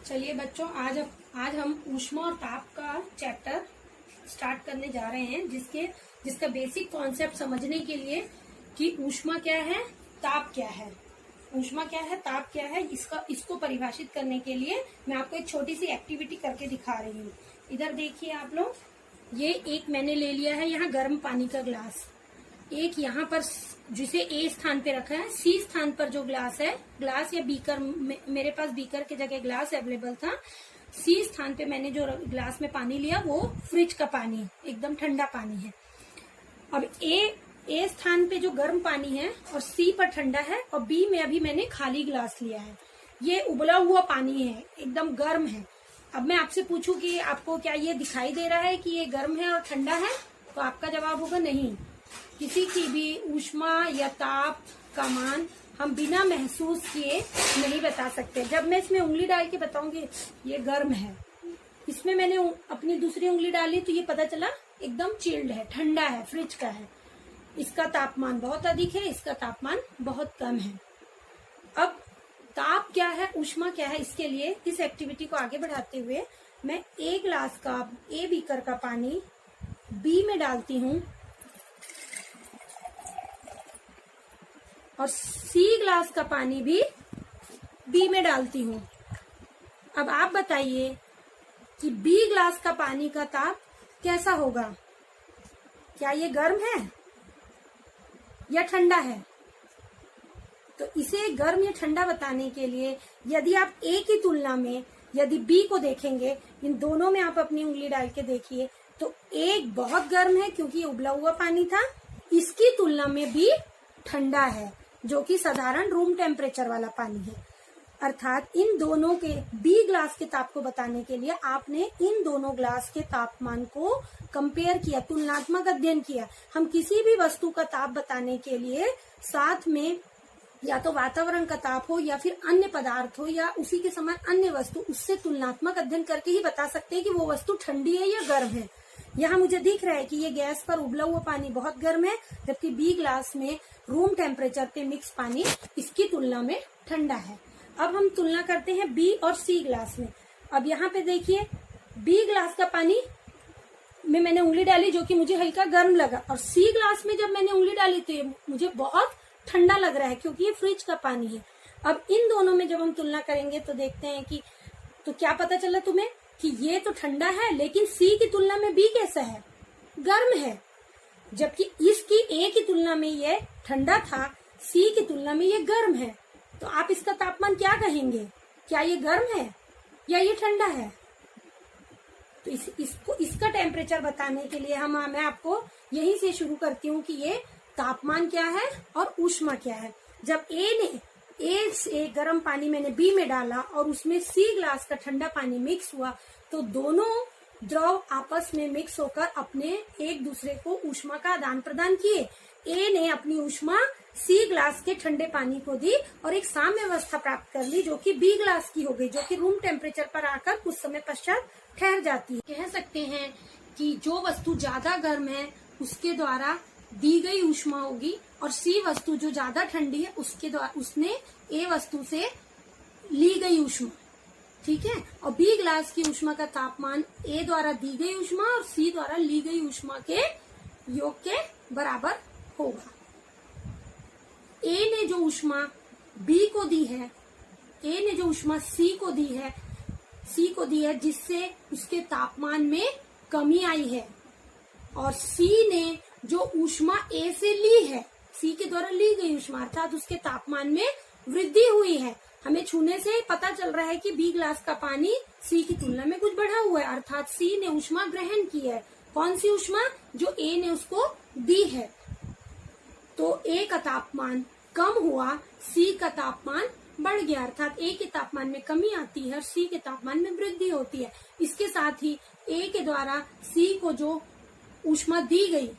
चलिए बच्चों, आज हम ऊष्मा और ताप का चैप्टर स्टार्ट करने जा रहे हैं, जिसका बेसिक कॉन्सेप्ट समझने के लिए कि ऊष्मा क्या है, ताप क्या है। ऊष्मा क्या है, ताप क्या है, इसको परिभाषित करने के लिए मैं आपको एक छोटी सी एक्टिविटी करके दिखा रही हूँ। इधर देखिए आप लोग, ये एक मैंने ले लिया है यहाँ गर्म पानी का ग्लास, एक यहाँ पर जिसे ए स्थान पे रखा है, सी स्थान पर जो ग्लास है, ग्लास या बीकर, मेरे पास बीकर की जगह ग्लास अवेलेबल था। सी स्थान पे मैंने जो ग्लास में पानी लिया वो फ्रिज का पानी है, एकदम ठंडा पानी है। अब ए स्थान पे जो गर्म पानी है और सी पर ठंडा है, और बी में अभी मैंने खाली ग्लास लिया है। ये उबला हुआ पानी है, एकदम गर्म है। अब मैं आपसे पूछूं कि आपको क्या ये दिखाई दे रहा है कि ये गर्म है और ठंडा है, तो आपका जवाब होगा नहीं। किसी की भी ऊष्मा या ताप का मान हम बिना महसूस किए नहीं बता सकते। जब मैं इसमें उंगली डाल के बताऊंगी ये गर्म है, इसमें मैंने अपनी दूसरी उंगली डाली तो ये पता चला एकदम चिल्ड है, ठंडा है, फ्रिज का है। इसका तापमान बहुत अधिक है, इसका तापमान बहुत कम है। अब ताप क्या है, ऊष्मा क्या है, इसके लिए इस एक्टिविटी को आगे बढ़ाते हुए मैं ए ग्लास का, ए बीकर का पानी बी में डालती हूँ और सी ग्लास का पानी भी बी में डालती हूँ। अब आप बताइए कि बी ग्लास का पानी का ताप कैसा होगा? क्या ये गर्म है या ठंडा है? तो इसे गर्म या ठंडा बताने के लिए यदि आप ए की तुलना में यदि बी को देखेंगे, इन दोनों में आप अपनी उंगली डाल के देखिए, तो एक बहुत गर्म है क्योंकि ये उबला हुआ पानी था, इसकी तुलना में बी ठंडा है जो कि साधारण रूम टेम्परेचर वाला पानी है। अर्थात इन दोनों के बी ग्लास के ताप को बताने के लिए आपने इन दोनों ग्लास के तापमान को कंपेयर किया, तुलनात्मक अध्ययन किया। हम किसी भी वस्तु का ताप बताने के लिए साथ में या तो वातावरण का ताप हो या फिर अन्य पदार्थ हो या उसी के समान अन्य वस्तु, उससे तुलनात्मक अध्ययन करके ही बता सकते हैं कि वो वस्तु ठंडी है या गर्म है। यहाँ मुझे दिख रहा है कि ये गैस पर उबला हुआ पानी बहुत गर्म है, जबकि बी ग्लास में रूम टेम्परेचर पे मिक्स पानी इसकी तुलना में ठंडा है। अब हम तुलना करते हैं बी और सी ग्लास में। अब यहाँ पे देखिए, बी ग्लास का पानी में मैंने उंगली डाली जो कि मुझे हल्का गर्म लगा, और सी ग्लास में जब मैंने उंगली डाली तो ये मुझे बहुत ठंडा लग रहा है क्योंकि ये फ्रिज का पानी है। अब इन दोनों में जब हम तुलना करेंगे तो देखते हैं कि तो क्या पता चला तुम्हें कि ये तो ठंडा है, लेकिन सी की तुलना में बी कैसा है, गर्म है। जबकि इसकी ए की तुलना में ये ठंडा था, सी की तुलना में ये गर्म है। तो आप इसका तापमान क्या कहेंगे? क्या ये गर्म है या ये ठंडा है? तो इसका टेम्परेचर बताने के लिए मैं आपको यहीं से शुरू करती हूँ कि ये तापमान क्या है और ऊष्मा क्या है। जब ए से गर्म पानी मैंने बी में डाला और उसमें सी ग्लास का ठंडा पानी मिक्स हुआ, तो दोनों द्रव आपस में मिक्स होकर अपने एक दूसरे को ऊष्मा का आदान प्रदान किए। ए ने अपनी ऊष्मा सी ग्लास के ठंडे पानी को दी और एक साम्य अवस्था प्राप्त कर ली जो कि बी ग्लास की हो गई, जो कि रूम टेम्परेचर पर आकर कुछ समय पश्चात ठहर जाती है। कह सकते हैं कि जो वस्तु ज्यादा गर्म है उसके द्वारा दी गई ऊष्मा होगी, और सी वस्तु जो ज्यादा ठंडी है उसके द्वारा उसने ए वस्तु से ली गई ऊष्मा, ठीक है। और बी ग्लास की ऊष्मा का तापमान ए द्वारा दी गई ऊष्मा और सी द्वारा ली गई ऊष्मा के योग के बराबर होगा। ए ने जो ऊष्मा बी को दी है, ए ने जो ऊष्मा सी को दी है जिससे उसके तापमान में कमी आई है, और सी ने जो ऊष्मा ए से ली है, सी के द्वारा ली गई ऊष्मा, अर्थात उसके तापमान में वृद्धि हुई है। हमें छूने से पता चल रहा है कि बी ग्लास का पानी सी की तुलना में कुछ बढ़ा हुआ है, अर्थात सी ने ऊष्मा ग्रहण की है। कौन सी ऊष्मा? जो ए ने उसको दी है। तो ए का तापमान कम हुआ, सी का तापमान बढ़ गया, अर्थात ए के तापमान में कमी आती है और सी के तापमान में वृद्धि होती है। इसके साथ ही ए के द्वारा सी को जो ऊष्मा दी गई,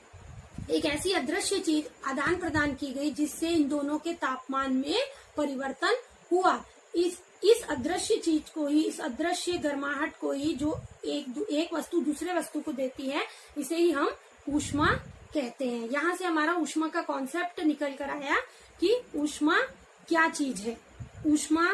एक ऐसी अदृश्य चीज आदान प्रदान की गई जिससे इन दोनों के तापमान में परिवर्तन हुआ। इस अदृश्य चीज को ही, इस अदृश्य गर्माहट को ही जो एक वस्तु दूसरे वस्तु को देती है, इसे ही हम ऊष्मा कहते हैं। यहाँ से हमारा ऊष्मा का कॉन्सेप्ट निकल कर आया कि ऊष्मा क्या चीज है। ऊष्मा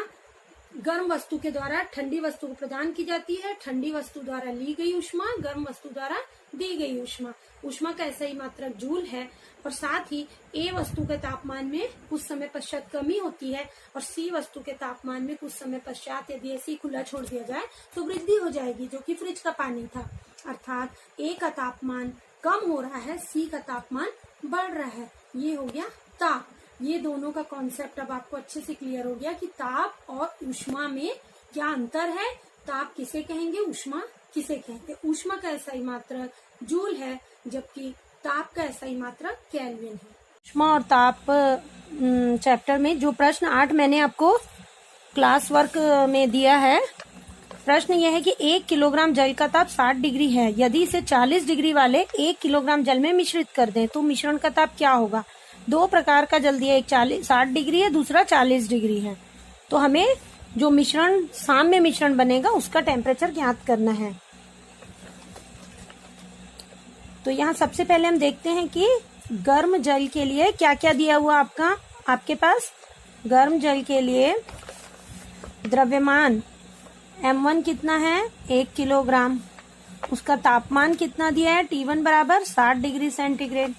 गर्म वस्तु के द्वारा ठंडी वस्तु को प्रदान की जाती है, ठंडी वस्तु द्वारा ली गई ऊष्मा गर्म वस्तु द्वारा दी गई ऊष्मा। ऊष्मा का ऐसा ही मात्रक जूल है। और साथ ही ए वस्तु के तापमान में कुछ समय पश्चात कमी होती है और सी वस्तु के तापमान में कुछ समय पश्चात यदि ऐसी खुला छोड़ दिया जाए तो वृद्धि हो जाएगी, जो कि फ्रिज का पानी था। अर्थात ए का तापमान कम हो रहा है, सी का तापमान बढ़ रहा है। ये हो गया ताप। ये दोनों का कॉन्सेप्ट अब आपको अच्छे से क्लियर हो गया कि ताप और ऊष्मा में क्या अंतर है। ताप किसे कहेंगे, ऊष्मा किसे कहेंगे। ऊष्मा का ऐसा ही मात्रक जूल है, जबकि ताप का ऐसा ही मात्रक केल्विन है। ऊष्मा और ताप चैप्टर में जो प्रश्न 8 मैंने आपको क्लास वर्क में दिया है, प्रश्न यह है कि 1 किलोग्राम जल का ताप 60 डिग्री है। यदि इसे 40 डिग्री वाले 1 किलोग्राम जल में मिश्रित कर दें तो मिश्रण का ताप क्या होगा। दो प्रकार का जल दिया, एक 60 डिग्री है, दूसरा 40 डिग्री है। तो हमें जो मिश्रण साम्य मिश्रण बनेगा उसका टेम्परेचर ज्ञात करना है। तो यहाँ सबसे पहले हम देखते हैं कि गर्म जल के लिए क्या क्या दिया हुआ आपके पास। गर्म जल के लिए द्रव्यमान M1 कितना है, 1 किलोग्राम। उसका तापमान कितना दिया है, T1 बराबर 60 डिग्री सेंटीग्रेड।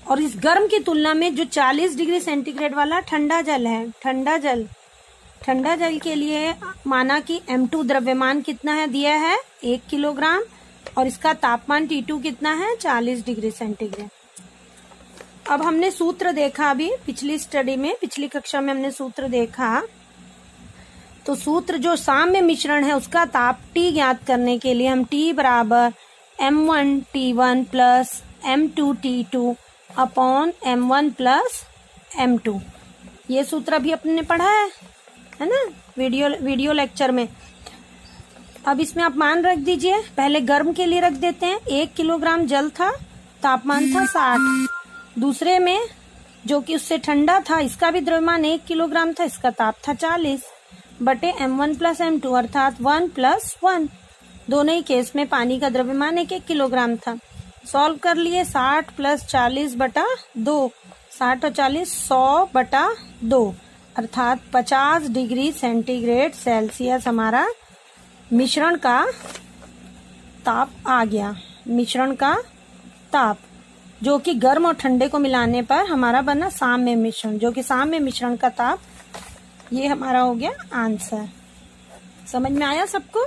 और इस गर्म की तुलना में जो 40 डिग्री सेंटीग्रेड वाला ठंडा जल है, ठंडा जल के लिए माना कि M2 द्रव्यमान कितना है, दिया है 1 किलोग्राम और इसका तापमान T2 कितना है, 40 डिग्री सेंटीग्रेड। अब हमने सूत्र देखा, अभी पिछली कक्षा में हमने सूत्र देखा। तो सूत्र जो साम्य मिश्रण है उसका ताप T ज्ञात करने के लिए हम T बराबर M1 T1 plus M2 T2 upon M1 plus M2, ये सूत्र अभी अपने पढ़ा है ना वीडियो लेक्चर में। अब इसमें आप मान रख दीजिए। पहले गर्म के लिए रख देते हैं, 1 किलोग्राम जल था, तापमान था 60। दूसरे में जो कि उससे ठंडा था, इसका भी द्रव्यमान 1 किलोग्राम था, इसका ताप था 40 बटे M1 प्लस M2 अर्थात 1 प्लस 1। दोनों ही केस में पानी का द्रव्यमान 1 किलोग्राम था। सॉल्व कर लिए, 60 प्लस 40 बटा 2, 60 और 40 100 बटा 2 अर्थात 50 डिग्री सेंटीग्रेड सेल्सियस हमारा मिश्रण का ताप आ गया। मिश्रण का ताप जो कि गर्म और ठंडे को मिलाने पर हमारा बना साम्य मिश्रण, जो कि साम्य मिश्रण का ताप, ये हमारा हो गया आंसर। समझ में आया सबको।